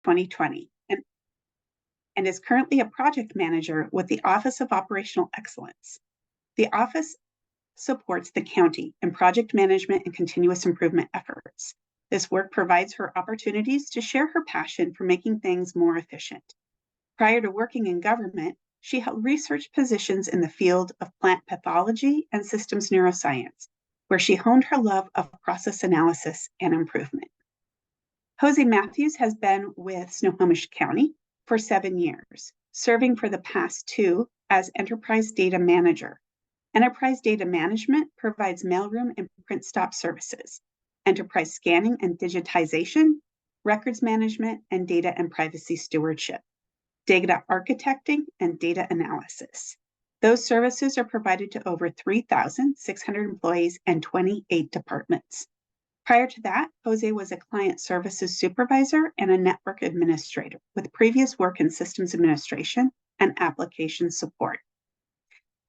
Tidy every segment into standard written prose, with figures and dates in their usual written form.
2020 and is currently a project manager with the Office of Operational Excellence. The office supports the county in project management and continuous improvement efforts. This work provides her opportunities to share her passion for making things more efficient. Prior to working in government, she held research positions in the field of plant pathology and systems neuroscience, where she honed her love of process analysis and improvement. Jose Matthews has been with Snohomish County for 7 years, serving for the past 2 as Enterprise Data Manager. Enterprise Data Management provides mailroom and print stop services, enterprise scanning and digitization, records management, and data and privacy stewardship, data architecting, and data analysis. Those services are provided to over 3,600 employees and 28 departments. Prior to that, Jose was a client services supervisor and a network administrator with previous work in systems administration and application support.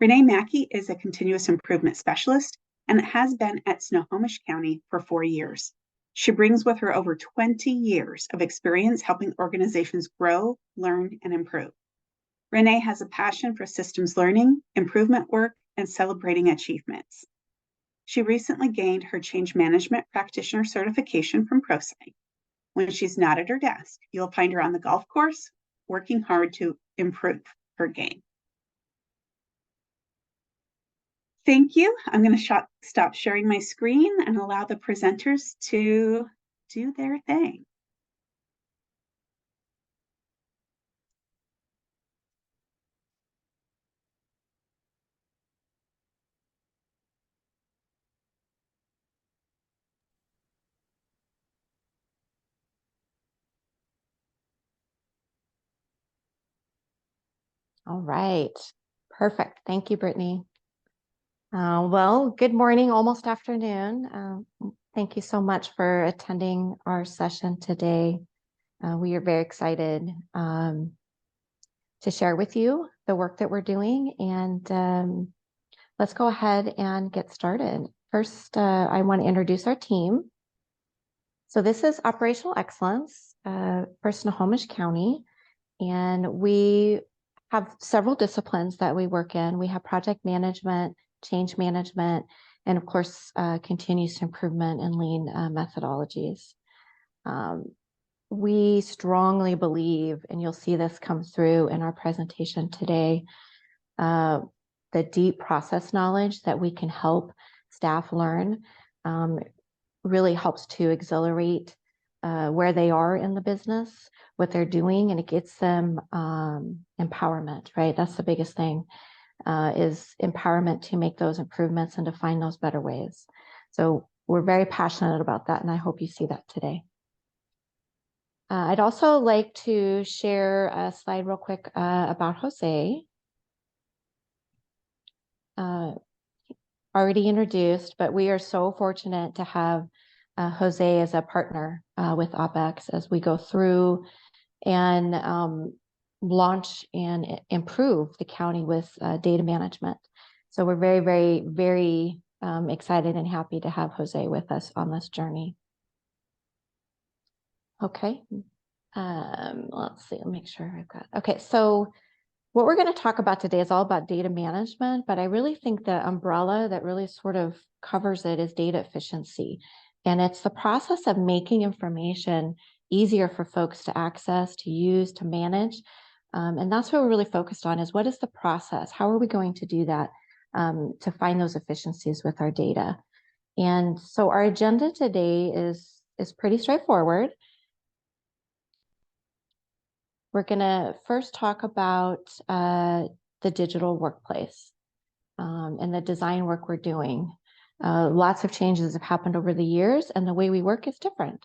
Renee Mackey is a continuous improvement specialist and has been at Snohomish County for 4 years. She brings with her over 20 years of experience helping organizations grow, learn, and improve. Renee has a passion for systems learning, improvement work, and celebrating achievements. She recently gained her change management practitioner certification from ProSci. When she's not at her desk, you'll find her on the golf course, working hard to improve her game. Thank you. I'm going to stop sharing my screen and allow the presenters to do their thing. All right. Perfect. Thank you, Brittany. Well, good morning, almost afternoon. Thank you so much for attending our session today. We are very excited to share with you the work that we're doing, and let's go ahead and get started. First, I want to introduce our team. So this is Operational Excellence for Snohomish County, and we have several disciplines that we work in. We have project management, change management, and of course, continuous improvement and lean methodologies. We strongly believe, and you'll see this come through in our presentation today, the deep process knowledge that we can help staff learn really helps to exhilarate where they are in the business, what they're doing, and it gets them empowerment, right? That's the biggest thing, is empowerment to make those improvements and to find those better ways. So we're very passionate about that, and I hope you see that today. I'd also like to share a slide real quick about Jose. Already introduced, but we are so fortunate to have Jose as a partner with OpEx as we go through and launch and improve the county with data management. So we're very, very, very excited and happy to have Jose with us on this journey. Okay, let's see, make sure I've got, okay, so what we're going to talk about today is all about data management, but I really think the umbrella that really sort of covers it is data efficiency. And it's the process of making information easier for folks to access, to use, to manage. And that's what we're really focused on, is what is the process? How are we going to do that to find those efficiencies with our data? And so our agenda today is pretty straightforward. We're going to first talk about the digital workplace and the design work we're doing. Lots of changes have happened over the years, and the way we work is different.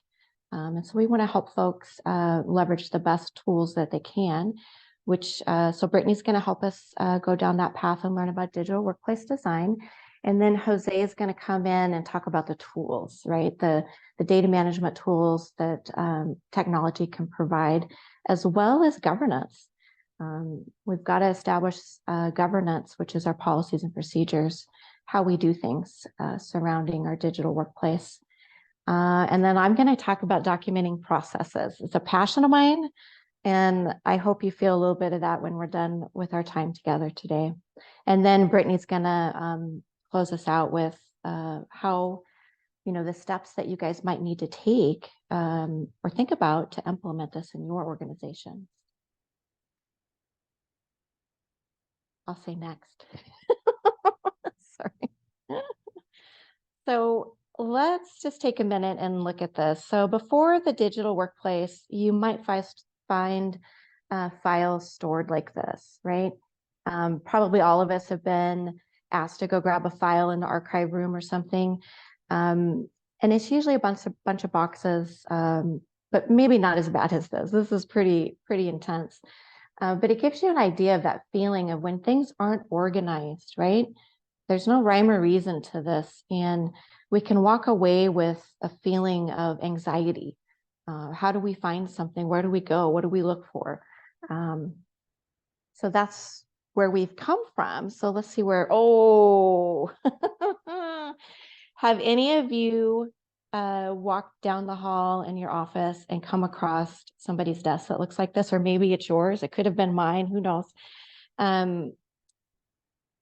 And so we want to help folks leverage the best tools that they can, which, so Brittany's going to help us go down that path and learn about digital workplace design. And then Jose is going to come in and talk about the tools, right? The data management tools that technology can provide, as well as governance. We've got to establish governance, which is our policies and procedures, how we do things surrounding our digital workplace. And then I'm going to talk about documenting processes. It's a passion of mine, and I hope you feel a little bit of that when we're done with our time together today. And then Brittany's going to close us out with how, the steps that you guys might need to take or think about to implement this in your organization. I'll say next. Sorry. So let's just take a minute and look at this. So before the digital workplace, you might find files stored like this, right? Probably all of us have been asked to go grab a file in the archive room or something. And it's usually a bunch of boxes, but maybe not as bad as this. This is pretty intense. But it gives you an idea of that feeling of when things aren't organized, right? There's no rhyme or reason to this. And we can walk away with a feeling of anxiety. How do we find something? Where do we go? What do we look for? So that's where we've come from. So let's see where, have any of you walked down the hall in your office and come across somebody's desk that looks like this? Or maybe it's yours. It could have been mine. Who knows?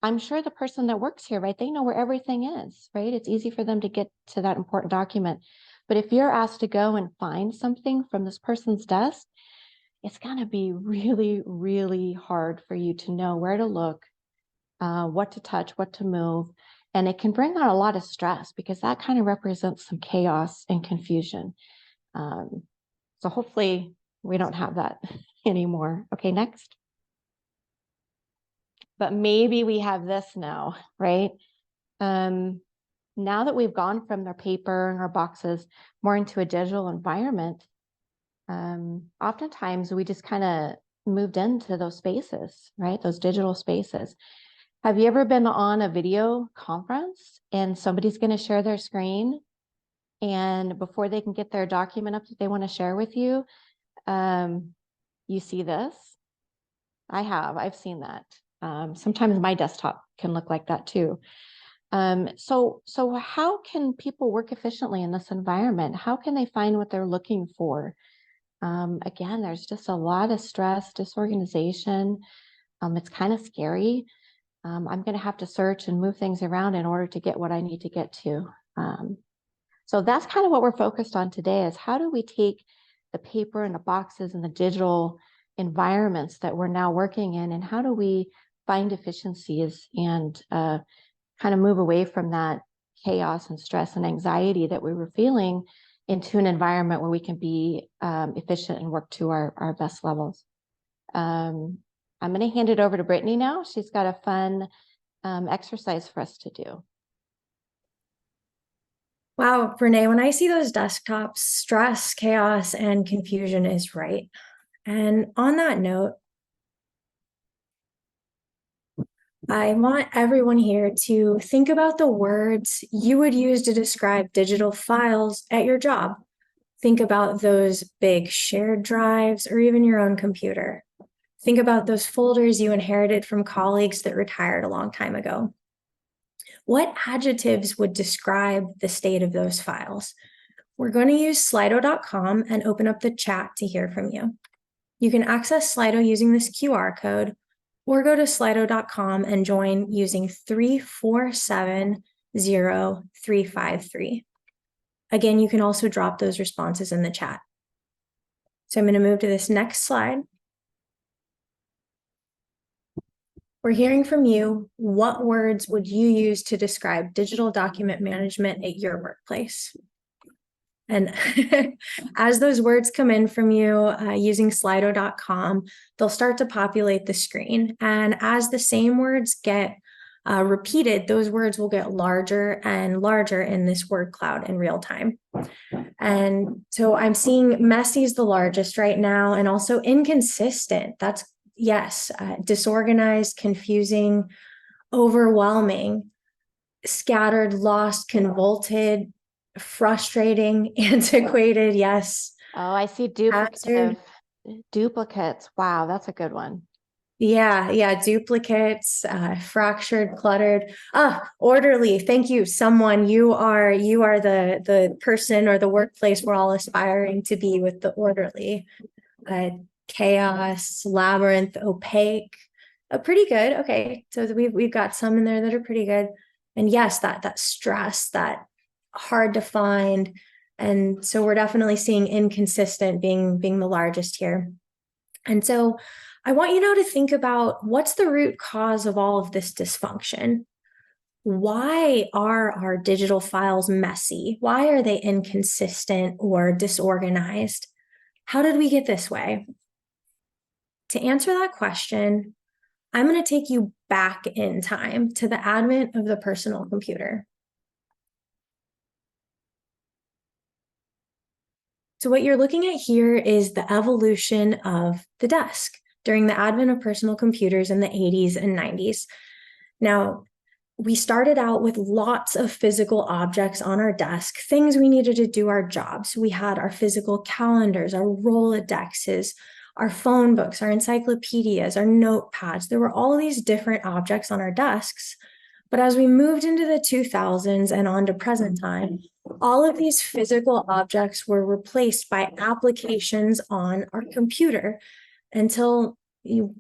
I'm sure the person that works here, right, they know where everything is, right? It's easy for them to get to that important document. But if you're asked to go and find something from this person's desk, it's going to be really, really hard for you to know where to look, what to touch, what to move. And it can bring on a lot of stress because that kind of represents some chaos and confusion. So hopefully we don't have that anymore. Okay, next. But maybe we have this now, right? Now that we've gone from their paper and our boxes more into a digital environment, oftentimes we just kind of moved into those spaces, right? Those digital spaces. Have you ever been on a video conference and somebody's going to share their screen, and before they can get their document up that they want to share with you, you see this? I've seen that. Sometimes my desktop can look like that too. So how can people work efficiently in this environment? How can they find what they're looking for? Again, there's just a lot of stress, disorganization. It's kind of scary. I'm going to have to search and move things around in order to get what I need to get to. So that's kind of what we're focused on today, is how do we take the paper and the boxes and the digital environments that we're now working in, and how do we find efficiencies and kind of move away from that chaos and stress and anxiety that we were feeling into an environment where we can be efficient and work to our best levels. I'm going to hand it over to Brittany now. She's got a fun exercise for us to do. Wow, Renee, when I see those desktops, stress, chaos, and confusion is right. And on that note, I want everyone here to think about the words you would use to describe digital files at your job. Think about those big shared drives or even your own computer. Think about those folders you inherited from colleagues that retired a long time ago. What adjectives would describe the state of those files? We're going to use Slido.com and open up the chat to hear from you. You can access Slido using this QR code, or go to Slido.com and join using 3470353. Again, you can also drop those responses in the chat. So I'm going to move to this next slide. We're hearing from you. What words would you use to describe digital document management at your workplace? And as those words come in from you using Slido.com, they'll start to populate the screen. And as the same words get repeated, those words will get larger and larger in this word cloud in real time. And so I'm seeing messy is the largest right now, and also inconsistent. That's, yes, disorganized, confusing, overwhelming, scattered, lost, convoluted, frustrating, antiquated, yes. Oh, I see duplicates. Wow, that's a good one. Yeah, duplicates, fractured, cluttered. Orderly. Thank you. Someone, you are the person or the workplace we're all aspiring to be with the orderly. Chaos, labyrinth, opaque. Pretty good. Okay, so we've got some in there that are pretty good. And yes, that stress, that hard to find. And so we're definitely seeing inconsistent being the largest here. And so I want you now to think about what's the root cause of all of this dysfunction. Why are our digital files messy? Why are they inconsistent or disorganized? How did we get this way? To answer that question, I'm going to take you back in time to the advent of the personal computer. So what you're looking at here is the evolution of the desk during the advent of personal computers in the 80s and 90s. Now, we started out with lots of physical objects on our desk, things we needed to do our jobs. We had our physical calendars, our Rolodexes, our phone books, our encyclopedias, our notepads. There were all these different objects on our desks. But as we moved into the 2000s and on to present time, all of these physical objects were replaced by applications on our computer until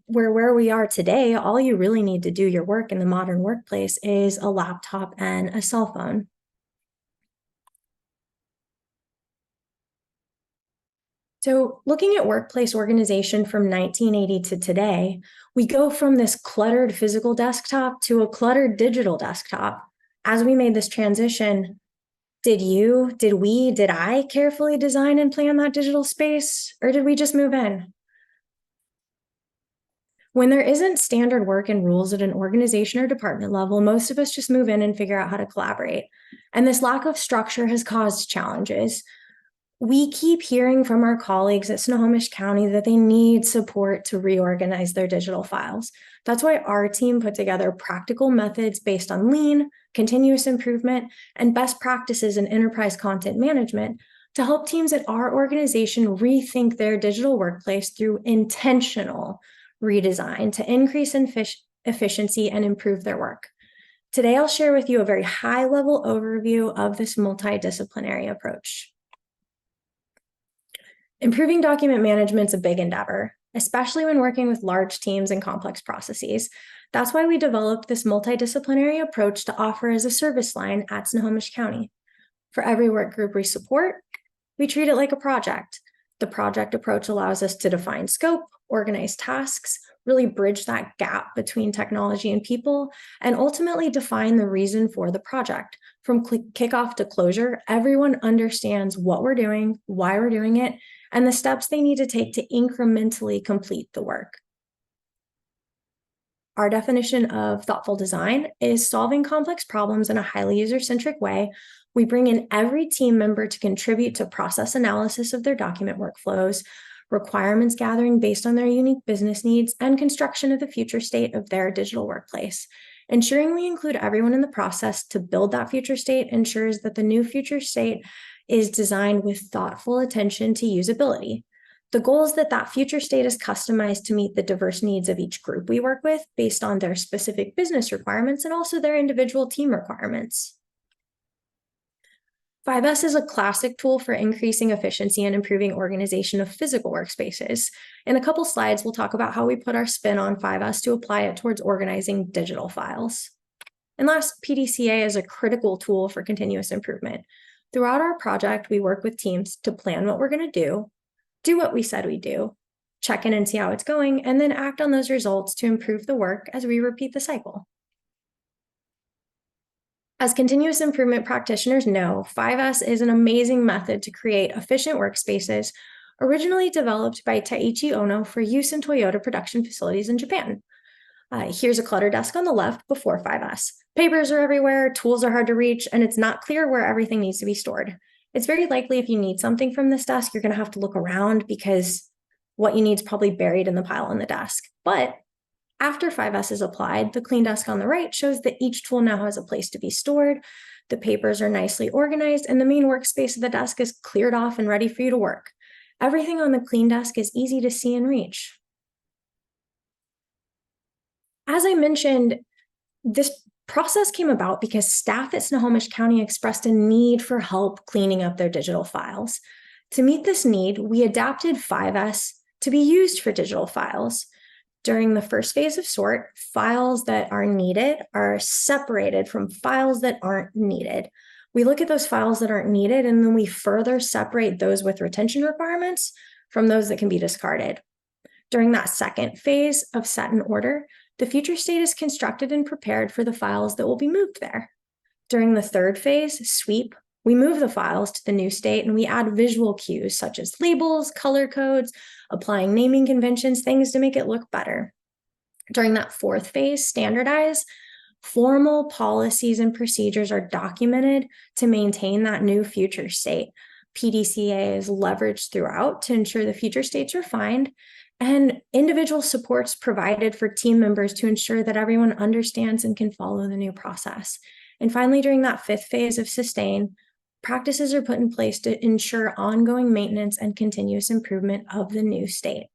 where we are today. All you really need to do your work in the modern workplace is a laptop and a cell phone. So looking at workplace organization from 1980 to today, we go from this cluttered physical desktop to a cluttered digital desktop. As we made this transition, did I carefully design and plan that digital space, or did we just move in? When there isn't standard work and rules at an organization or department level, most of us just move in and figure out how to collaborate. And this lack of structure has caused challenges. We keep hearing from our colleagues at Snohomish County that they need support to reorganize their digital files. That's why our team put together practical methods based on lean, continuous improvement, and best practices in enterprise content management to help teams at our organization rethink their digital workplace through intentional redesign to increase efficiency and improve their work. Today, I'll share with you a very high-level overview of this multidisciplinary approach. Improving document management is a big endeavor, especially when working with large teams and complex processes. That's why we developed this multidisciplinary approach to offer as a service line at Snohomish County. For every work group we support, we treat it like a project. The project approach allows us to define scope, organize tasks, really bridge that gap between technology and people, and ultimately define the reason for the project. From kickoff to closure, everyone understands what we're doing, why we're doing it, and the steps they need to take to incrementally complete the work. Our definition of thoughtful design is solving complex problems in a highly user-centric way. We bring in every team member to contribute to process analysis of their document workflows, requirements gathering based on their unique business needs, and construction of the future state of their digital workplace. Ensuring we include everyone in the process to build that future state ensures that the new future state is designed with thoughtful attention to usability. The goal is that that future state is customized to meet the diverse needs of each group we work with based on their specific business requirements and also their individual team requirements. 5S is a classic tool for increasing efficiency and improving organization of physical workspaces. In a couple slides, we'll talk about how we put our spin on 5S to apply it towards organizing digital files. And last, PDCA is a critical tool for continuous improvement. Throughout our project, we work with teams to plan what we're going to do what we said we'd do, check in and see how it's going, and then act on those results to improve the work as we repeat the cycle. As continuous improvement practitioners know, 5S is an amazing method to create efficient workspaces originally developed by Taiichi Ono for use in Toyota production facilities in Japan. Here's a clutter desk on the left before 5S. Papers are everywhere, tools are hard to reach, and it's not clear where everything needs to be stored. It's very likely if you need something from this desk, you're going to have to look around because what you need is probably buried in the pile on the desk. But after 5S is applied, the clean desk on the right shows that each tool now has a place to be stored, the papers are nicely organized, and the main workspace of the desk is cleared off and ready for you to work. Everything on the clean desk is easy to see and reach. As I mentioned, this process came about because staff at Snohomish County expressed a need for help cleaning up their digital files. To meet this need, we adapted 5S to be used for digital files. During the first phase of sort, files that are needed are separated from files that aren't needed. We look at those files that aren't needed, and then we further separate those with retention requirements from those that can be discarded. During that second phase of set and order, the future state is constructed and prepared for the files that will be moved there. During the third phase, sweep, we move the files to the new state and we add visual cues such as labels, color codes, applying naming conventions, things to make it look better. During that fourth phase, standardize, formal policies and procedures are documented to maintain that new future state. PDCA is leveraged throughout to ensure the future state's refined, and individual supports provided for team members to ensure that everyone understands and can follow the new process. And finally, during that fifth phase of sustain, practices are put in place to ensure ongoing maintenance and continuous improvement of the new state.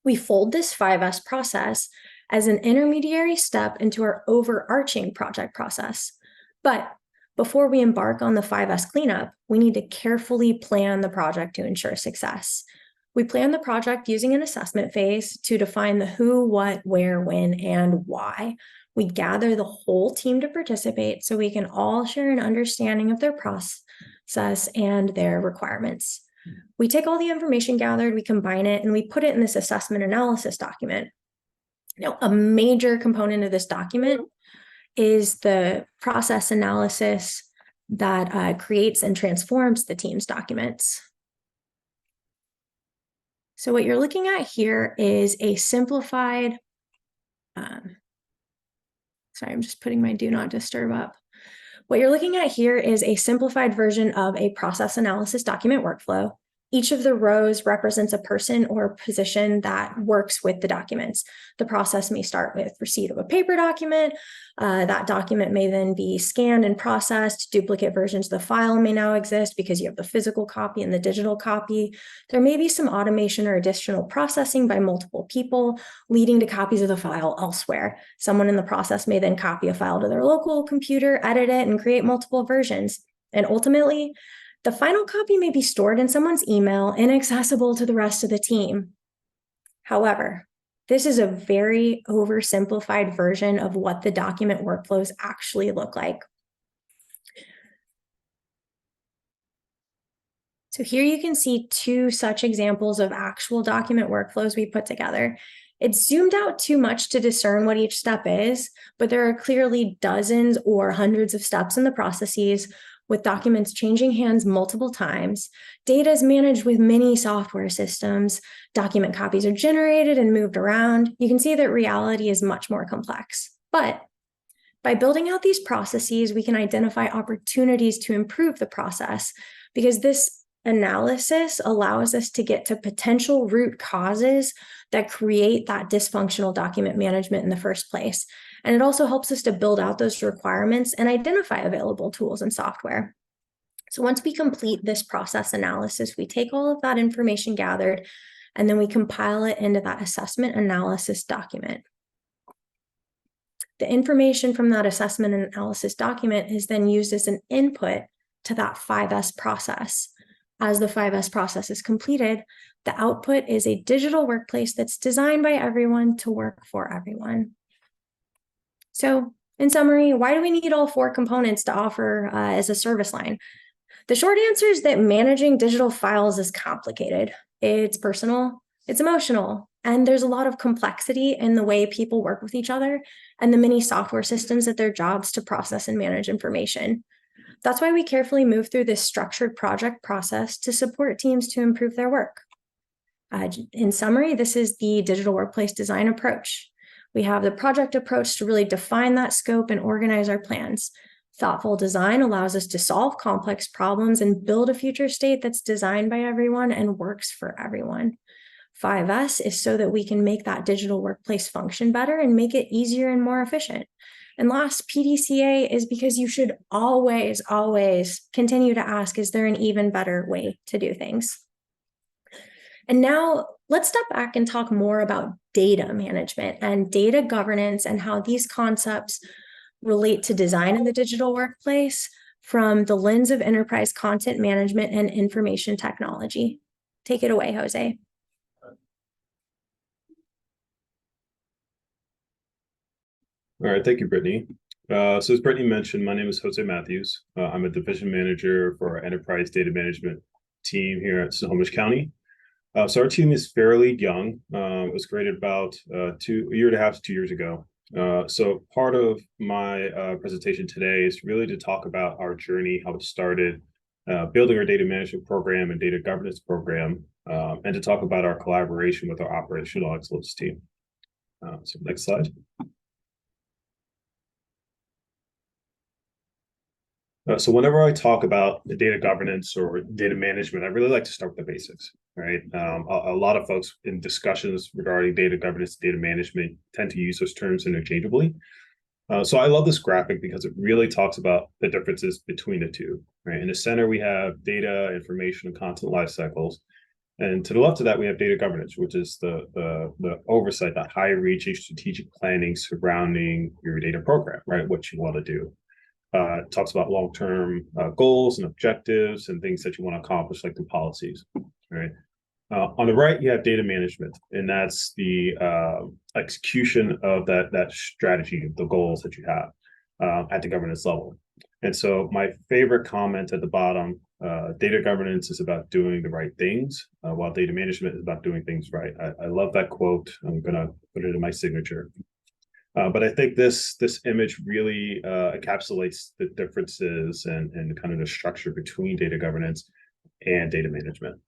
We fold this 5S process as an intermediary step into our overarching project process. But before we embark on the 5S cleanup, we need to carefully plan the project to ensure success. We plan the project using an assessment phase to define the who, what, where, when, and why. We gather the whole team to participate so we can all share an understanding of their process and their requirements. We take all the information gathered, we combine it, and we put it in this assessment analysis document. Now, a major component of this document is the process analysis that creates and transforms the team's documents. So what you're looking at here is a simplified, sorry, I'm just putting my do not disturb up. What you're looking at here is a simplified version of a process analysis document workflow. Each of the rows represents a person or a position that works with the documents. The process may start with receipt of a paper document. That document may then be scanned and processed. Duplicate versions of the file may now exist because you have the physical copy and the digital copy. There may be some automation or additional processing by multiple people, leading to copies of the file elsewhere. Someone in the process may then copy a file to their local computer, edit it, and create multiple versions. And ultimately, the final copy may be stored in someone's email, inaccessible to the rest of the team. However, this is a very oversimplified version of what the document workflows actually look like. So here you can see two such examples of actual document workflows we put together. It's zoomed out too much to discern what each step is, but there are clearly dozens or hundreds of steps in the processes, with documents changing hands multiple times. Data is managed with many software systems. Document copies are generated and moved around. You can see that reality is much more complex. But by building out these processes, we can identify opportunities to improve the process, because this analysis allows us to get to potential root causes that create that dysfunctional document management in the first place. And it also helps us to build out those requirements and identify available tools and software. So once we complete this process analysis, we take all of that information gathered, and then we compile it into that assessment analysis document. The information from that assessment and analysis document is then used as an input to that 5S process. As the 5S process is completed, the output is a digital workplace that's designed by everyone to work for everyone. So in summary, why do we need all four components to offer as a service line? The short answer is that managing digital files is complicated. It's personal, it's emotional, and there's a lot of complexity in the way people work with each other and the many software systems at their jobs to process and manage information. That's why we carefully move through this structured project process to support teams to improve their work. In summary, this is the digital workplace design approach. We have the project approach to really define that scope and organize our plans. Thoughtful design allows us to solve complex problems and build a future state that's designed by everyone and works for everyone. 5S is so that we can make that digital workplace function better and make it easier and more efficient. And last, PDCA is because you should always, always continue to ask, is there an even better way to do things? And now let's step back and talk more about data management and data governance and how these concepts relate to design in the digital workplace from the lens of enterprise content management and information technology. Take it away, Jose. All right, thank you, Brittany. So as Brittany mentioned, my name is Jose Matthews. I'm a division manager for our enterprise data management team here at Snohomish County. So our team is fairly young. It was created about a year and a half to 2 years ago. So part of my presentation today is really to talk about our journey, how it started, building our data management program and data governance program, and to talk about our collaboration with our operational excellence team. So next slide. So whenever I talk about the data governance or data management, I really like to start with the basics, right? A lot of folks in discussions regarding data governance, data management tend to use those terms interchangeably. So I love this graphic because it really talks about the differences between the two, right? In the center, we have data, information, and content life cycles. And to the left of that, we have data governance, which is the oversight, that high-reaching strategic planning surrounding your data program, right? What you want to do. It talks about long-term goals and objectives and things that you want to accomplish, like the policies, right? On the right, you have data management, and that's the execution of that strategy, the goals that you have at the governance level. And so my favorite comment at the bottom, data governance is about doing the right things, while data management is about doing things right. I love that quote. I'm going to put it in my signature. But I think this image really encapsulates the differences and kind of the structure between data governance and data management.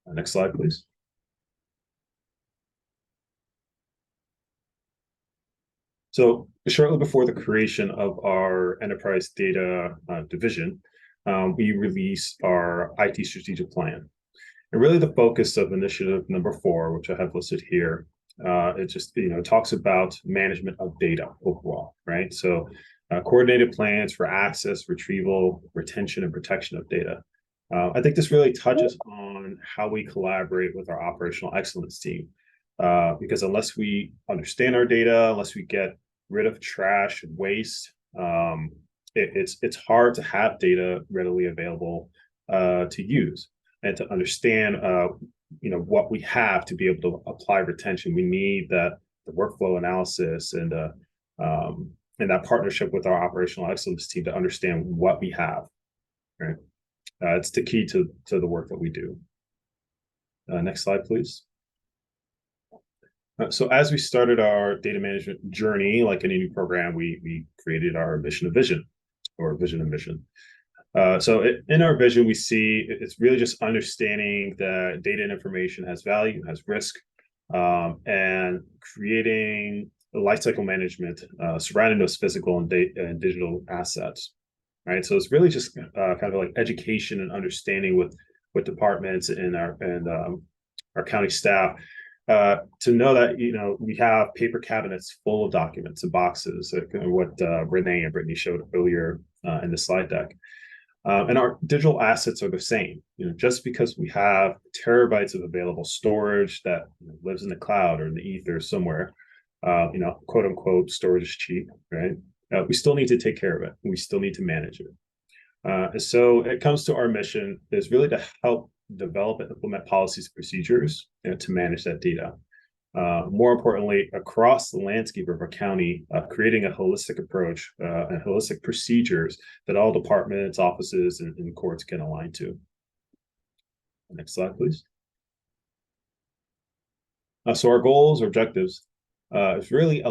Next slide, please. So shortly before the creation of our enterprise data division, we released our IT strategic plan. And really the focus of initiative number 4, which I have listed here, it just talks about management of data overall, right? So coordinated plans for access, retrieval, retention, and protection of data. I think this really touches on how we collaborate with our operational excellence team, because unless we understand our data, unless we get rid of trash and waste, it's hard to have data readily available to use and to understand what we have to be able to apply retention. We need the workflow analysis and that partnership with our operational excellence team to understand what we have, right? It's the key to the work that we do. Next slide, please. So as we started our data management journey, like any new program, we created our mission and vision, or vision and mission. So in our vision, we see it's really just understanding that data and information has value, has risk, and creating a lifecycle management surrounding those physical and digital assets, right? So it's really just kind of like education and understanding with departments and our county staff to know that we have paper cabinets full of documents and boxes, what Renee and Brittany showed earlier in the slide deck. And our digital assets are the same. Just because we have terabytes of available storage that lives in the cloud or in the ether somewhere, quote unquote, storage is cheap, right? We still need to take care of it. We still need to manage it. And so it comes to our mission is really to help develop and implement policies and procedures to manage that data. More importantly, across the landscape of our county, creating a holistic approach and holistic procedures that all departments, offices, and courts can align to. Next slide, please. So our goals or objectives is really,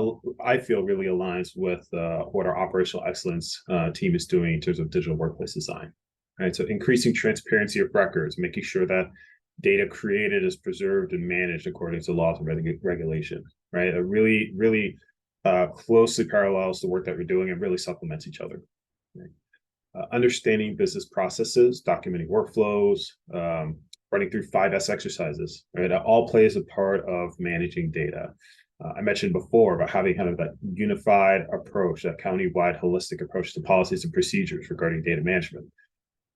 I feel, really aligns with what our operational excellence team is doing in terms of digital workplace design. Right, so increasing transparency of records, making sure that data created is preserved and managed according to laws and regulation, right? It really closely parallels the work that we're doing and really supplements each other. Right? Understanding business processes, documenting workflows, running through 5S exercises, right? That all plays a part of managing data. I mentioned before about having kind of that unified approach, that county-wide holistic approach to policies and procedures regarding data management.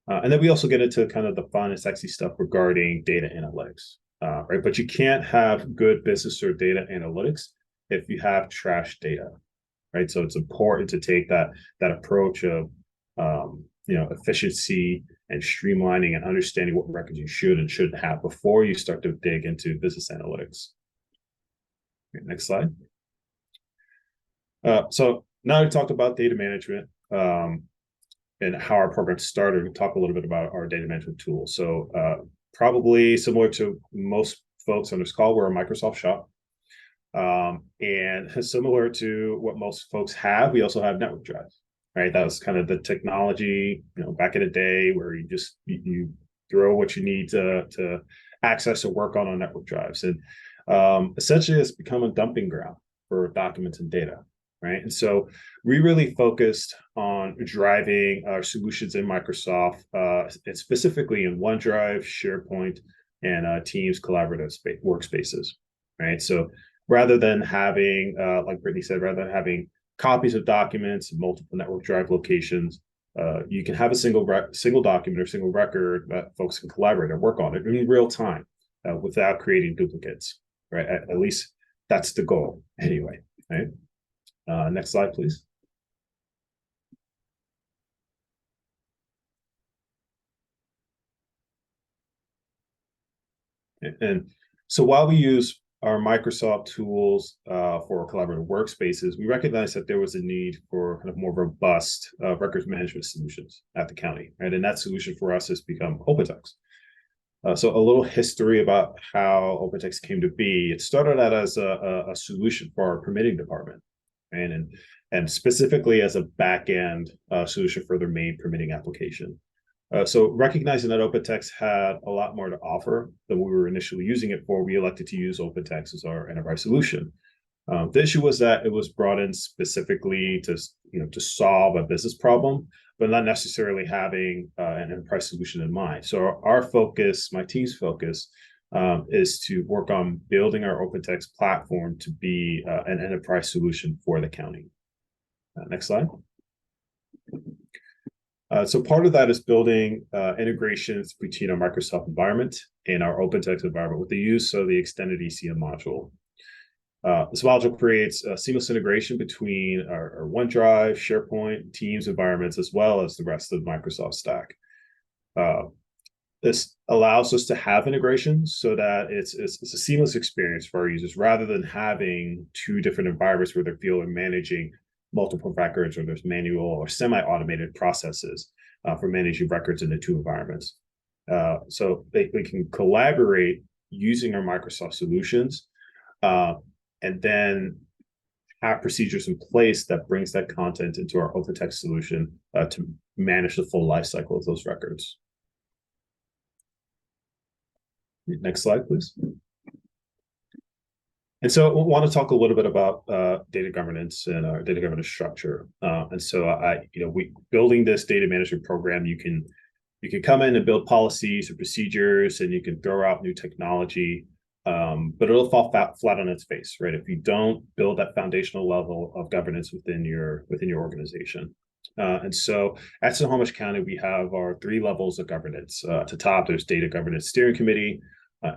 And then we also get into kind of the fun and sexy stuff regarding data analytics, right? But you can't have good business or data analytics if you have trash data, right? So it's important to take that approach of efficiency and streamlining and understanding what records you should and shouldn't have before you start to dig into business analytics. Okay, next slide. So now we've talked about data management and how our program started. We talk a little bit about our data management tools. So probably similar to most folks on this call, we're a Microsoft shop. And similar to what most folks have, we also have network drives, right? That was kind of the technology, back in the day where you throw what you need to access or work on network drives. And essentially it's become a dumping ground for documents and data, right? And so we really focused on driving our solutions in Microsoft, and specifically in OneDrive, SharePoint, and Teams collaborative workspaces, right? So rather than having, like Brittany said, rather than having copies of documents in multiple network drive locations, you can have a single document or single record that folks can collaborate and work on it in real time without creating duplicates, right? At least that's the goal anyway, right? Next slide, please. And so while we use our Microsoft tools for collaborative workspaces, we recognize that there was a need for kind of more robust records management solutions at the county, right? And that solution for us has become OpenText. So a little history about how OpenText came to be. It started out as a solution for our permitting department, right? And specifically as a back-end solution for their main permitting application. So recognizing that OpenText had a lot more to offer than we were initially using it for, we elected to use OpenText as our enterprise solution. The issue was that it was brought in specifically to solve a business problem, but not necessarily having an enterprise solution in mind. So our focus, my team's focus, is to work on building our OpenText platform to be an enterprise solution for the county. Next slide. So part of that is building integrations between our Microsoft environment and our OpenText environment with the use of the extended ECM module. This module creates a seamless integration between our OneDrive, SharePoint, Teams environments, as well as the rest of the Microsoft stack. This allows us to have integrations so that it's a seamless experience for our users rather than having two different environments where they feel they're managing multiple records or there's manual or semi-automated processes for managing records in the two environments. So we can collaborate using our Microsoft solutions and then have procedures in place that brings that content into our OpenText solution to manage the full life cycle of those records. Next slide, please. And so I want to talk a little bit about data governance and our data governance structure. And so we building this data management program, you can come in and build policies or procedures, and you can throw out new technology, but it'll fall flat on its face, right? If you don't build that foundational level of governance within your organization. And so at Snohomish County, we have our 3 levels of governance. At the top, there's Data Governance Steering Committee.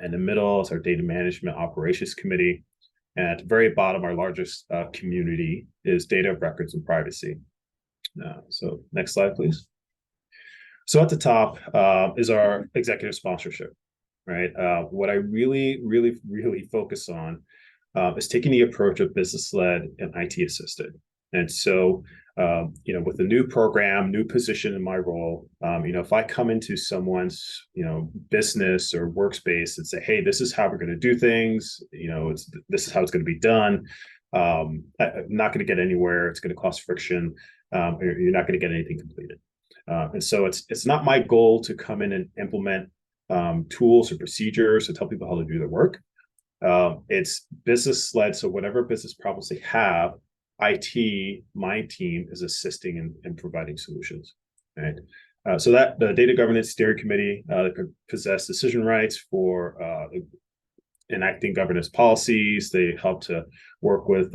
In the middle is our Data Management Operations Committee. And at the very bottom, our largest community is Data, Records, and Privacy. So next slide, please. So at the top is our executive sponsorship, right? What I really focus on is taking the approach of business-led and IT-assisted. And so, with a new program, new position in my role, if I come into someone's, business or workspace and say, hey, this is how we're going to do things, this is how it's going to be done. I'm not going to get anywhere. It's going to cause friction. You're not going to get anything completed. And so it's not my goal to come in and implement tools or procedures to tell people how to do their work. It's business-led. So whatever business problems they have, IT, my team, is assisting in providing solutions, right? So that the Data Governance Steering Committee possess decision rights for enacting governance policies. They help to work with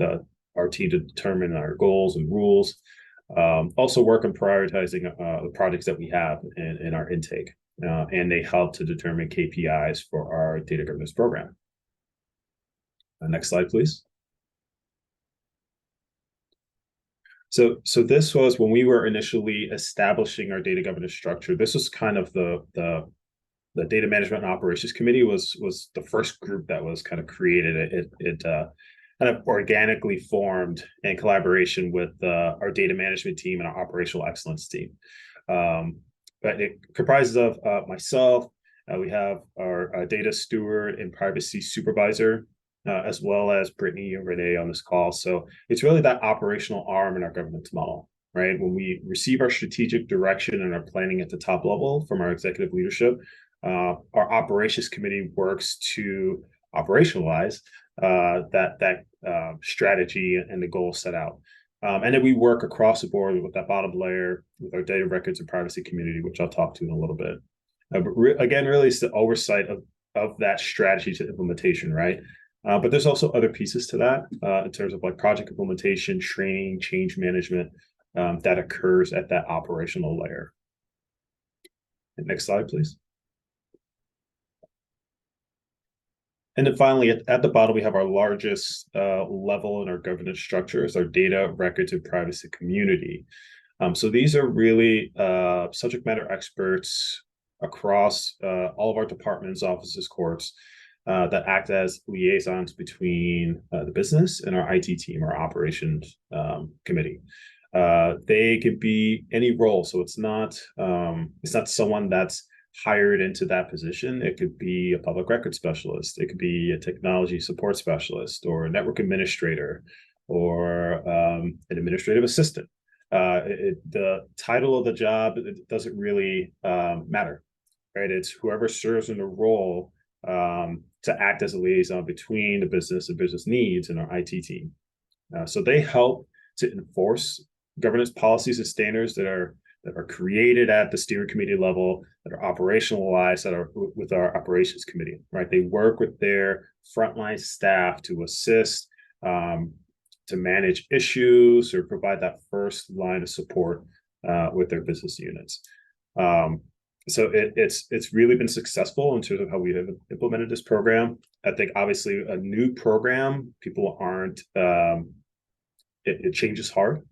our team to determine our goals and rules. Also work on prioritizing the projects that we have in our intake. and they help to determine KPIs for our data governance program. Next slide, please. So this was when we were initially establishing our data governance structure. This was kind of the data management and operations committee was the first group that was kind of created. It kind of organically formed in collaboration with our data management team and our operational excellence team. But it comprises of myself. We have our data steward and privacy supervisor, as well as Brittany and Renee on this call. So it's really that operational arm in our governance model, right? When we receive our strategic direction and our planning at the top level from our executive leadership, our operations committee works to operationalize that strategy and the goals set out. And then we work across the board with that bottom layer with our data records and privacy community, which I'll talk to in a little bit. But again, really it's the oversight of that strategy to implementation, right? But there's also other pieces to that in terms of like project implementation, training, change management that occurs at that operational layer. And next slide, please. And then finally, at the bottom, we have our largest level in our governance structure is our data records and privacy community. So these are really subject matter experts across all of our departments, offices, courts, that act as liaisons between the business and our IT team, our operations committee. They could be any role, so it's not someone that's hired into that position. It could be a public record specialist, it could be a technology support specialist, or a network administrator, or an administrative assistant. The title of the job, it doesn't really matter, right? It's whoever serves in the role to act as a liaison between the business and business needs and our IT team. So they help to enforce governance policies and standards that are created at the steering committee level, that are operationalized, that are with our operations committee, right? They work with their frontline staff to assist, to manage issues or provide that first line of support with their business units. So it's really been successful in terms of how we have implemented this program. I think obviously a new program, people aren't, it changes hard.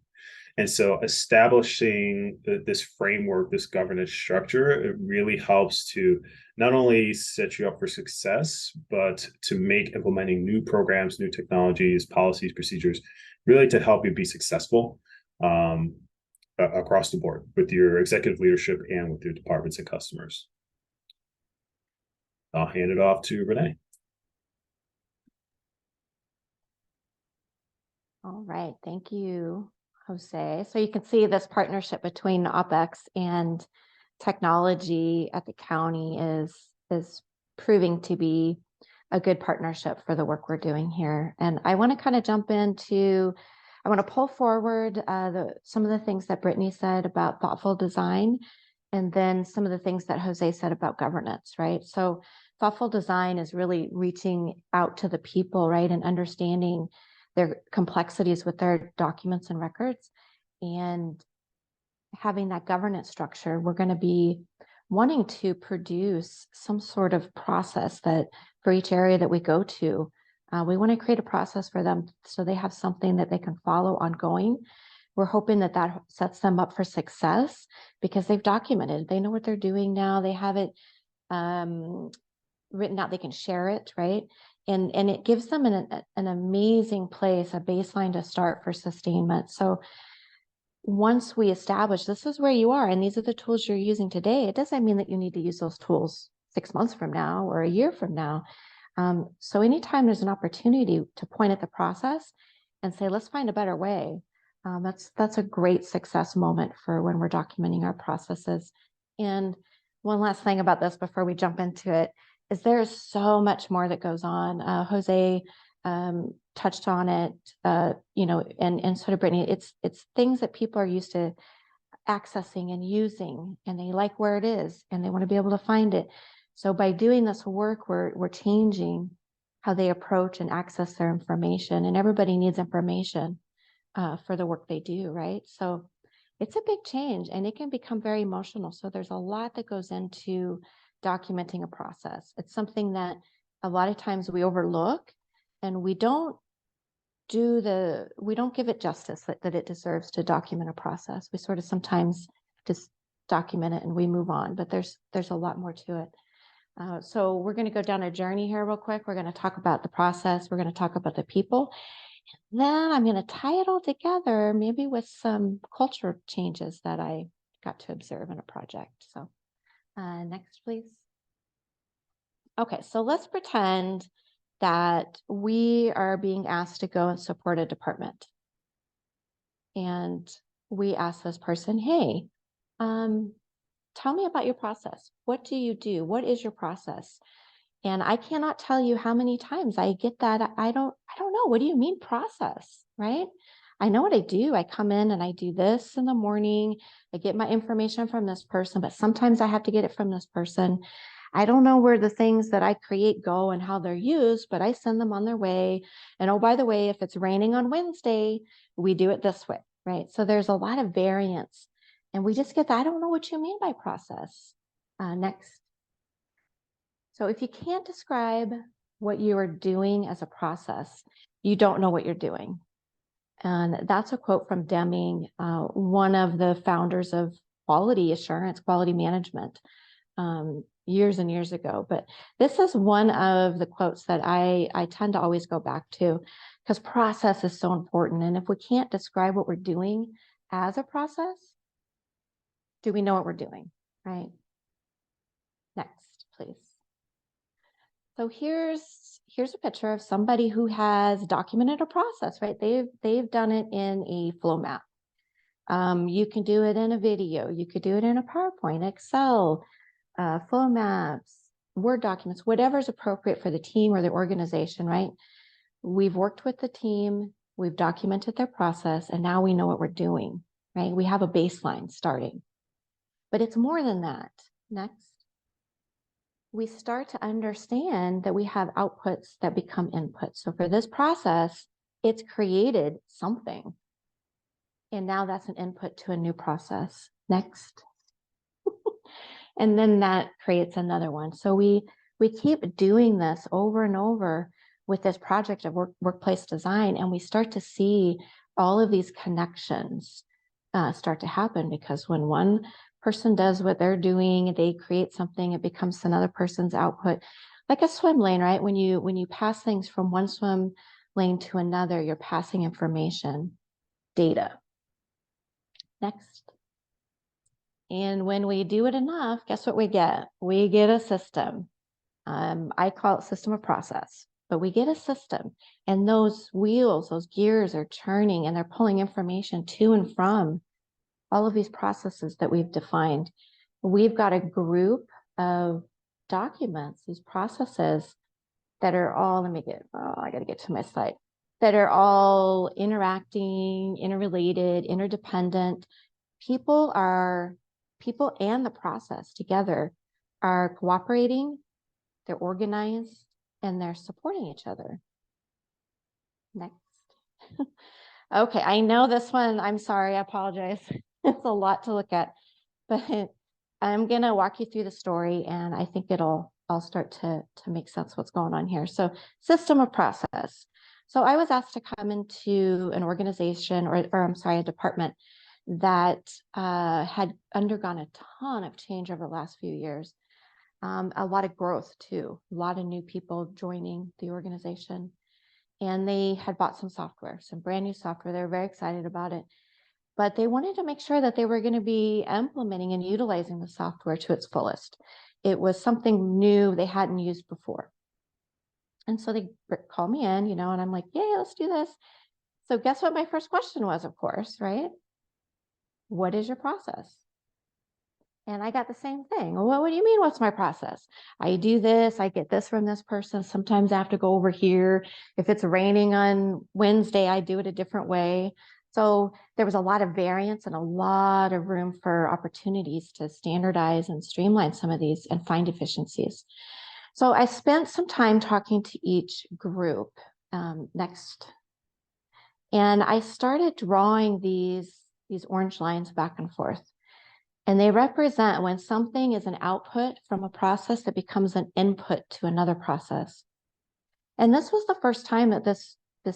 And so establishing this framework, this governance structure, it really helps to not only set you up for success, but to make implementing new programs, new technologies, policies, procedures, really to help you be successful across the board with your executive leadership and with your departments and customers. I'll hand it off to Renee. All right, thank you, Jose. So you can see this partnership between OpEx and technology at the county is proving to be a good partnership for the work we're doing here. And I want to kind of jump into, I want to pull forward some of the things that Brittany said about thoughtful design, and then some of the things that Jose said about governance, right? So thoughtful design is really reaching out to the people, right? And understanding their complexities with their documents and records, and having that governance structure. We're going to be wanting to produce some sort of process that for each area that we go to, we want to create a process for them so they have something that they can follow ongoing. We're hoping that that sets them up for success because they've documented, they know what they're doing now, they have it written out, they can share it, right? And it gives them an amazing place, a baseline to start for sustainment. So once we establish this is where you are and these are the tools you're using today, it doesn't mean that you need to use those tools 6 months from now or a year from now. So anytime there's an opportunity to point at the process and say, let's find a better way, that's a great success moment for when we're documenting our processes. And one last thing about this before we jump into it is there's so much more that goes on. Jose touched on it, and sort of Brittany, it's things that people are used to accessing and using, and they like where it is and they want to be able to find it. So by doing this work, we're changing how they approach and access their information, and everybody needs information for the work they do, right? So it's a big change and it can become very emotional. So there's a lot that goes into documenting a process. It's something that a lot of times we overlook, and we don't give it justice that it deserves to document a process. We sort of sometimes just document it and we move on, but there's a lot more to it. So we're going to go down a journey here real quick. We're going to talk about the process. We're going to talk about the people. Then I'm going to tie it all together, maybe with some culture changes that I got to observe in a project. So next, please. Okay, so let's pretend that we are being asked to go and support a department. And we ask this person, hey, tell me about your process. What do you do? What is your process? And I cannot tell you how many times I get that. I don't know. What do you mean process, right? I know what I do. I come in and I do this in the morning. I get my information from this person, but sometimes I have to get it from this person. I don't know where the things that I create go and how they're used, but I send them on their way. And oh, by the way, if it's raining on Wednesday, we do it this way, right? So there's a lot of variance. And we just get that. I don't know what you mean by process. Next. So if you can't describe what you are doing as a process, you don't know what you're doing. And that's a quote from Deming, one of the founders of quality assurance, quality management, years and years ago. But this is one of the quotes that I tend to always go back to, because process is so important. And if we can't describe what we're doing as a process, do we know what we're doing, right? Next, please. So here's a picture of somebody who has documented a process, right? They've done it in a flow map. You can do it in a video. You could do it in a PowerPoint, Excel, flow maps, Word documents, whatever's appropriate for the team or the organization, right? We've worked with the team, we've documented their process, and now we know what we're doing, right? We have a baseline starting. But it's more than that. Next. We start to understand that we have outputs that become inputs. So for this process, it's created something. And now that's an input to a new process. Next. And then that creates another one. So we keep doing this over and over with this project of workplace design, and we start to see all of these connections start to happen, because when one person does what they're doing, they create something, it becomes another person's output, like a swim lane, right? When you pass things from one swim lane to another, you're passing information, data. Next. And when we do it enough, guess what we get? We get a system. I call it system of process, but we get a system, and those wheels, those gears are churning, and they're pulling information to and from all of these processes that we've defined. We've got a group of documents, these processes that are all, I got to get to my slide, that are all interacting, interrelated, interdependent. People and the process together are cooperating, they're organized, and they're supporting each other. Next. Okay, I know this one, I'm sorry, I apologize. It's a lot to look at, but I'm gonna walk you through the story, and I think it'll all start to make sense what's going on here. So system of process. So I was asked to come into an organization, or I'm sorry, a department that had undergone a ton of change over the last few years. A lot of growth too, a lot of new people joining the organization. And they had bought some software, some brand new software. They were very excited about it, but they wanted to make sure that they were going to be implementing and utilizing the software to its fullest. It was something new they hadn't used before. And so they called me in, and I'm like, yeah, let's do this. So guess what my first question was, of course, right? What is your process? And I got the same thing. Well, what do you mean, what's my process? I do this, I get this from this person. Sometimes I have to go over here. If it's raining on Wednesday, I do it a different way. So there was a lot of variance and a lot of room for opportunities to standardize and streamline some of these and find efficiencies. So I spent some time talking to each group. Next. And I started drawing these these orange lines back and forth. And they represent when something is an output from a process that becomes an input to another process. And this was the first time that this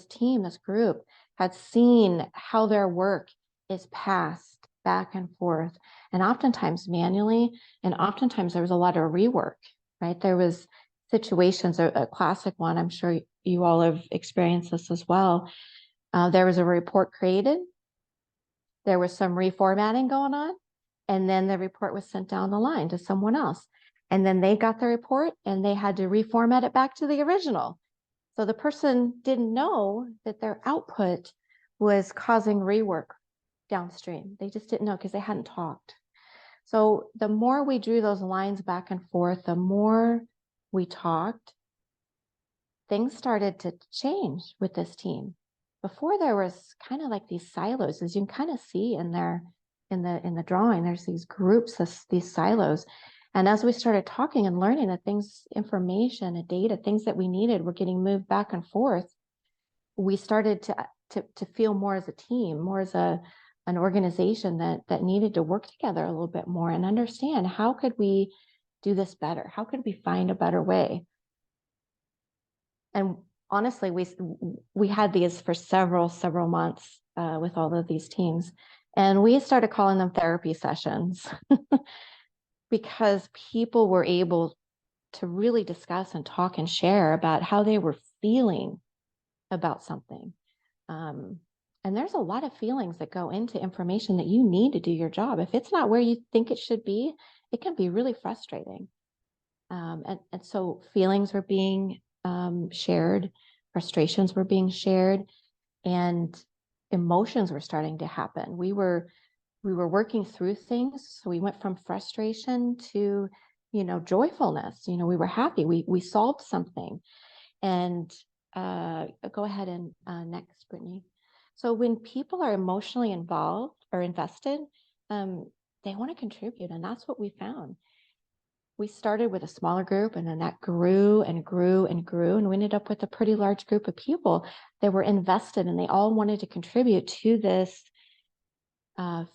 team, this group, had seen how their work is passed back and forth, and oftentimes manually, and oftentimes there was a lot of rework, right? There was situations, a classic one, I'm sure you all have experienced this as well. There was a report created, there was some reformatting going on, and then the report was sent down the line to someone else. And then they got the report and they had to reformat it back to the original. So the person didn't know that their output was causing rework downstream. They just didn't know because they hadn't talked. So the more we drew those lines back and forth, the more we talked, things started to change with this team. Before there was kind of like these silos, as you can kind of see in there in the drawing, there's these groups, these silos. And as we started talking and learning that things, information and data, things that we needed were getting moved back and forth, we started to feel more as a team, more as an organization that needed to work together a little bit more and understand how could we do this better? How could we find a better way? And honestly, we had these for several months with all of these teams. And we started calling them therapy sessions because people were able to really discuss and talk and share about how they were feeling about something. And there's a lot of feelings that go into information that you need to do your job. If it's not where you think it should be, it can be really frustrating. And so feelings were being shared, frustrations were being shared, and emotions were starting to happen. We were working through things. So we went from frustration to, joyfulness. We were happy. We solved something. And go ahead and next, Brittany. So when people are emotionally involved or invested, they want to contribute. And that's what we found. We started with a smaller group, and then that grew and grew and grew. And we ended up with a pretty large group of people that were invested, and they all wanted to contribute to this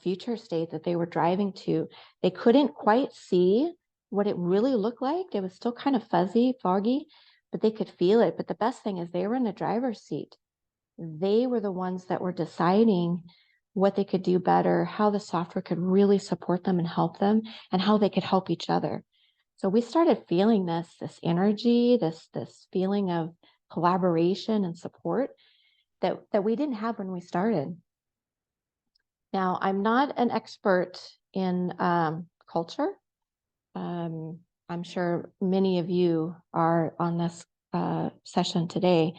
future state that they were driving to. They couldn't quite see what it really looked like. It was still kind of fuzzy, foggy, but they could feel it. But the best thing is they were in the driver's seat. They were the ones that were deciding what they could do better, how the software could really support them and help them, and how they could help each other. So we started feeling this energy, this feeling of collaboration and support that we didn't have when we started. Now, I'm not an expert in culture. I'm sure many of you are on this session today,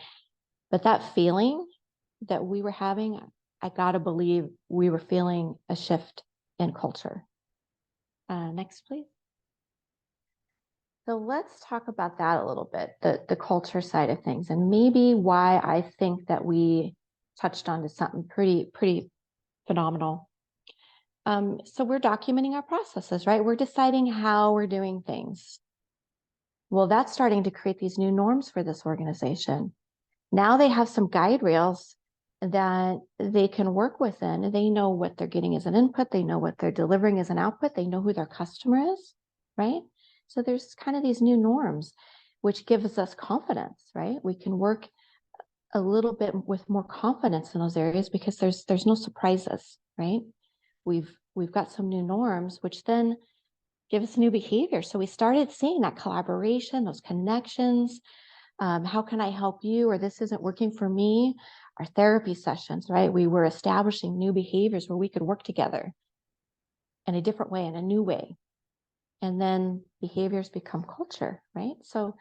but that feeling that we were having, I gotta believe we were feeling a shift in culture. Next, please. So let's talk about that a little bit, the culture side of things, and maybe why I think that we touched on to something pretty phenomenal. So we're documenting our processes, right? We're deciding how we're doing things. Well, that's starting to create these new norms for this organization. Now they have some guide rails that they can work within. They know what they're getting as an input. They know what they're delivering as an output. They know who their customer is, right? So there's kind of these new norms, which gives us confidence, right? We can work a little bit with more confidence in those areas because there's no surprises, right? We've got some new norms, which then give us new behavior. So we started seeing that collaboration, those connections. How can I help you? Or this isn't working for me. Our therapy sessions, right? We were establishing new behaviors where we could work together in a different way, in a new way. And then behaviors become culture, right? So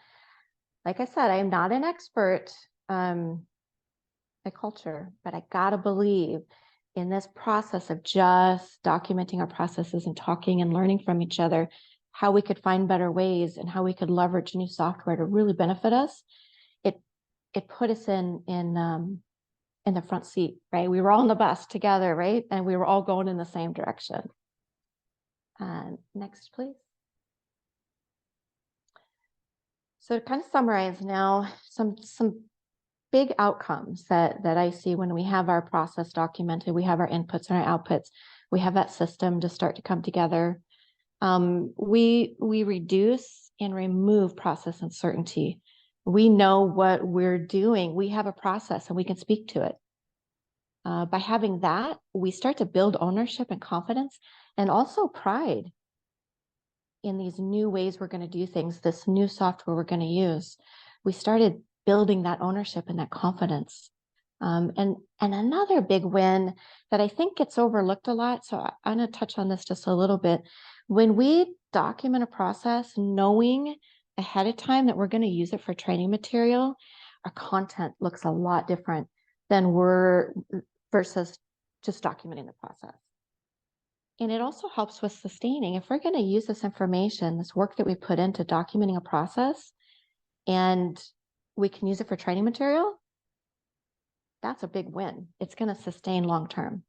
like I said, I am not an expert at culture, but I gotta believe in this process of just documenting our processes and talking and learning from each other, how we could find better ways and how we could leverage new software to really benefit us. It put us in the front seat, right? We were all on the bus together, right? And we were all going in the same direction. Next, please. So to kind of summarize now, some big outcomes that I see when we have our process documented, we have our inputs and our outputs, we have that system to start to come together. We reduce and remove process uncertainty. We know what we're doing. We have a process and we can speak to it. By having that, we start to build ownership and confidence and also pride in these new ways we're going to do things, this new software we're going to use. We started building that ownership and that confidence. And another big win that I think gets overlooked a lot, so I'm going to touch on this just a little bit. When we document a process, knowing ahead of time that we're going to use it for training material, our content looks a lot different than versus just documenting the process. And it also helps with sustaining. If we're going to use this information, this work that we put into documenting a process, and we can use it for training material, that's a big win. It's going to sustain long-term.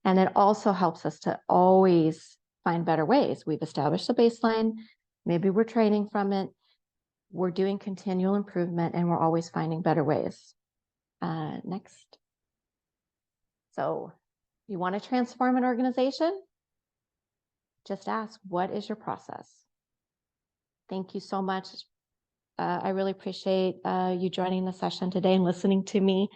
And it also helps us to always find better ways. We've established a baseline. Maybe we're training from it. We're doing continual improvement, and we're always finding better ways. Next. So you want to transform an organization? Just ask, what is your process? Thank you so much. I really appreciate you joining the session today and listening to me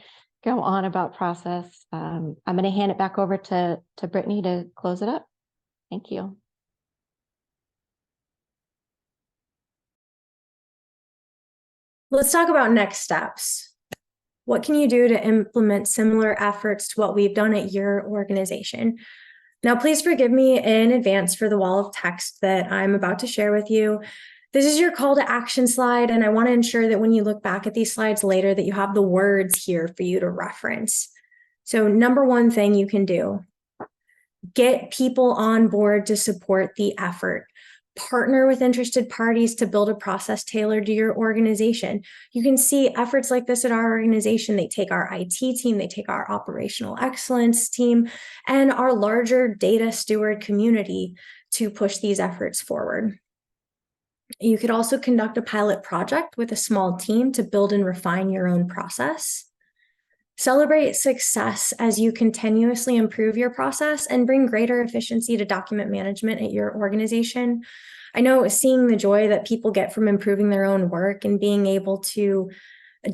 go on about process. I'm going to hand it back over to Brittany to close it up. Thank you. Let's talk about next steps. What can you do to implement similar efforts to what we've done at your organization? Now, please forgive me in advance for the wall of text that I'm about to share with you. This is your call to action slide, and I want to ensure that when you look back at these slides later that you have the words here for you to reference. So number one thing you can do, get people on board to support the effort. Partner with interested parties to build a process tailored to your organization. You can see efforts like this at our organization. They take our IT team, they take our operational excellence team, and our larger data steward community to push these efforts forward. You could also conduct a pilot project with a small team to build and refine your own process. Celebrate success as you continuously improve your process and bring greater efficiency to document management at your organization. I know seeing the joy that people get from improving their own work and being able to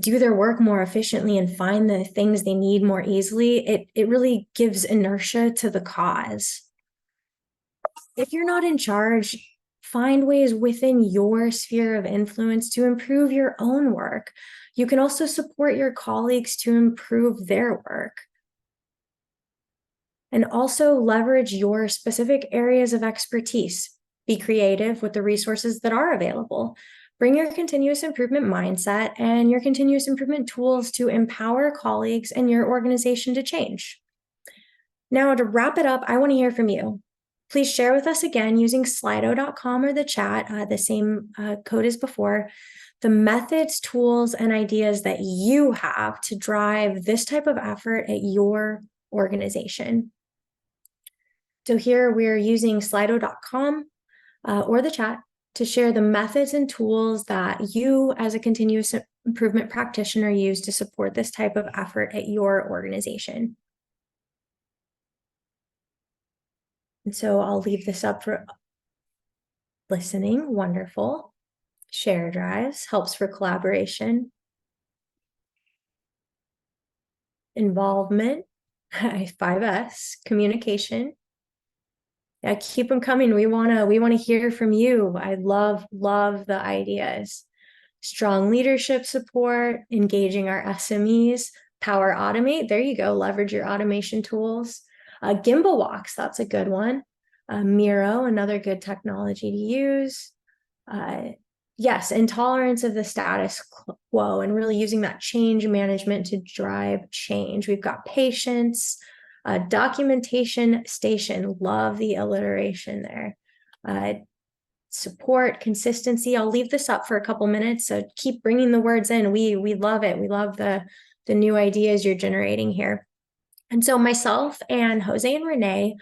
do their work more efficiently and find the things they need more easily, it really gives inertia to the cause. If you're not in charge, find ways within your sphere of influence to improve your own work. You can also support your colleagues to improve their work. And also leverage your specific areas of expertise. Be creative with the resources that are available. Bring your continuous improvement mindset and your continuous improvement tools to empower colleagues and your organization to change. Now, to wrap it up, I want to hear from you. Please share with us again using slido.com or the chat, the same code as before, the methods, tools, and ideas that you have to drive this type of effort at your organization. So here we're using slido.com or the chat to share the methods and tools that you as a continuous improvement practitioner use to support this type of effort at your organization. And so I'll leave this up for listening. Wonderful. Share drives helps for collaboration. Involvement, 5S, communication. Yeah, keep them coming. We wanna hear from you. I love the ideas. Strong leadership support, engaging our SMEs, Power Automate. There you go. Leverage your automation tools. Gimbal walks, that's a good one. Miro, another good technology to use. Yes, intolerance of the status quo and really using that change management to drive change. We've got patience, documentation station. Love the alliteration there. Support, consistency. I'll leave this up for a couple minutes, so keep bringing the words in. We love it. We love the new ideas you're generating here. And so myself and Jose and Renee,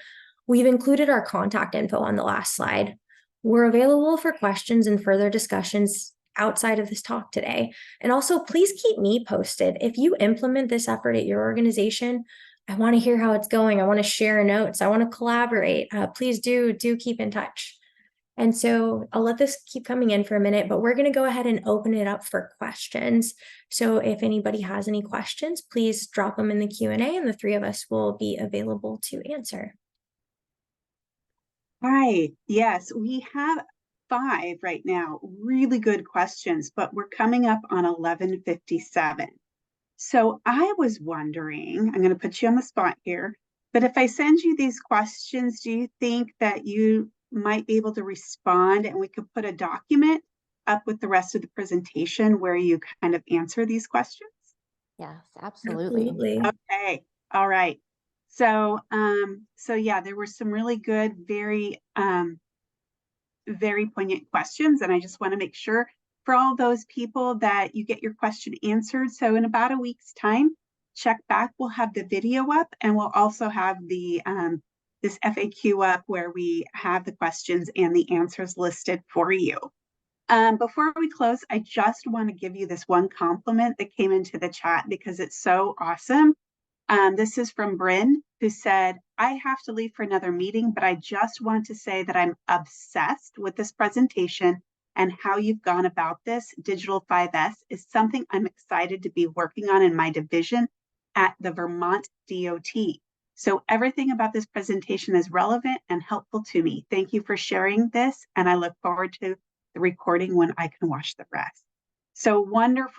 we've included our contact info on the last slide. We're available for questions and further discussions outside of this talk today. And also, please keep me posted. If you implement this effort at your organization, I want to hear how it's going. I want to share notes. I want to collaborate. Please do keep in touch. And so I'll let this keep coming in for a minute, but we're going to go ahead and open it up for questions. So if anybody has any questions, please drop them in the Q&A and the three of us will be available to answer. Hi, yes, we have 5 right now, really good questions, but we're coming up on 11:57. So I was wondering, I'm going to put you on the spot here, but if I send you these questions, do you think that you might be able to respond and we could put a document up with the rest of the presentation where you kind of answer these questions? Yes, absolutely. Okay, all right. So, yeah, there were some really good, very poignant questions, and I just want to make sure for all those people that you get your question answered. So in about a week's time, check back. We'll have the video up, and we'll also have the this FAQ up where we have the questions and the answers listed for you. Before we close, I just want to give you this one compliment that came into the chat because it's so awesome. This is from Bryn, who said, I have to leave for another meeting, but I just want to say that I'm obsessed with this presentation and how you've gone about this. Digital 5S is something I'm excited to be working on in my division at the Vermont DOT. So everything about this presentation is relevant and helpful to me. Thank you for sharing this, and I look forward to the recording when I can watch the rest. So wonderful.